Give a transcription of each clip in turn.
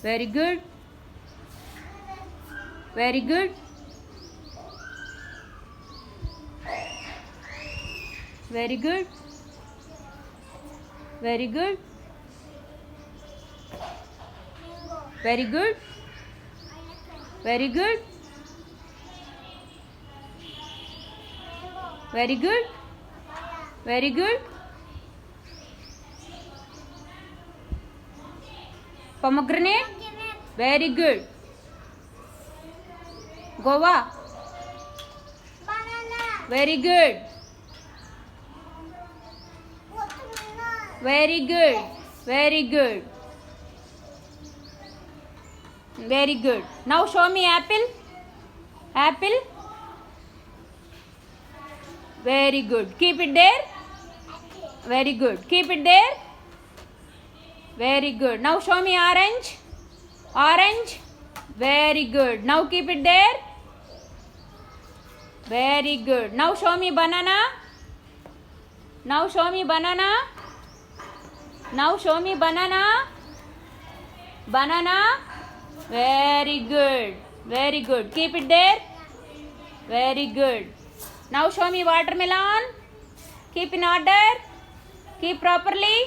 Very good. Very good. Very good. Very good. Very good. Very good. Very good. Very good. Pomegranate. Very good. Guava. Banana. Very good. Very good. Very good. Very good. Now show me apple. Apple. Very good. Keep it there. Very good. Keep it there. Very good. Now show me orange. Orange. Very good. Now keep it there. Very good. Now show me banana. Now show me banana. Now show me banana. Banana. Very good. Very good. Keep it there. Very good. Now show me watermelon. Keep in order. Keep properly.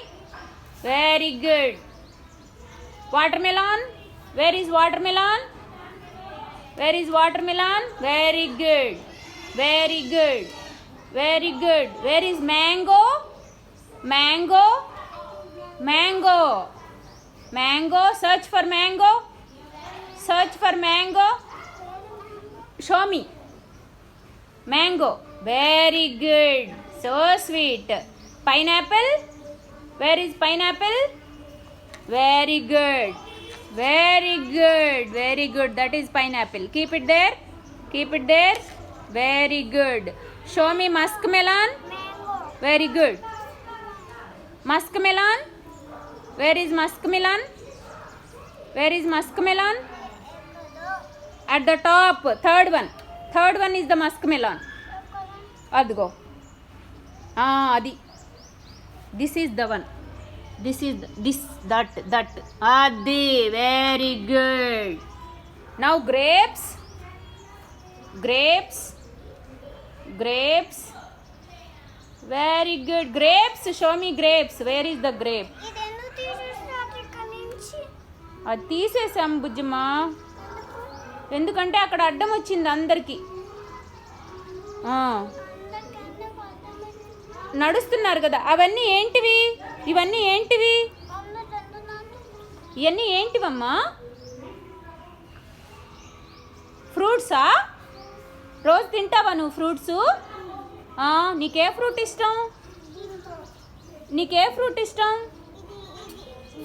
Very good. Watermelon. Where is watermelon? Where is watermelon? Very good. Very good. Very good. Where is mango? Mango. Mango. Mango. Search for mango. Search for mango. Show me. Mango. Very good. So sweet. Pineapple. Where is pineapple? Very good. Very good. Very good. That is pineapple. Keep it there. Keep it there. Very good. Show me muskmelon. Very good. Muskmelon. Where is muskmelon? Where is muskmelon? At the top. Third one. Third one is the muskmelon. Adgo. Adi. This is the one. This is that. Adi. Very good. Now grapes. Grapes. Grapes. Very good. Grapes. Show me grapes. Where is the grape? అది తీసేసాం బుజ్జమ్మ. ఎందుకంటే అక్కడ అడ్డం వచ్చింది అందరికి. నడుస్తున్నారు కదా. అవన్నీ ఏంటివి? ఇవన్నీ ఏంటివి? ఇవన్నీ ఏంటివమ్మా? ఫ్రూట్సా? రోజు తింటావా నువ్వు ఫ్రూట్స్? నీకే ఫ్రూట్ ఇష్టం? నీకే ఫ్రూట్ ఇష్టం?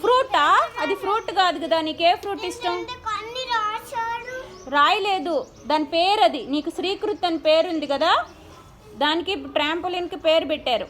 ఫ్రూటా? అది ఫ్రూట్ కాదు కదా. నీకే ఫ్రూట్ ఇష్టం? రాయలేదు. దాని పేరు అది. నీకు శ్రీకృత్ అని పేరు ఉంది కదా, దానికి ట్రాంపోలిన్కి పేరు పెట్టారు.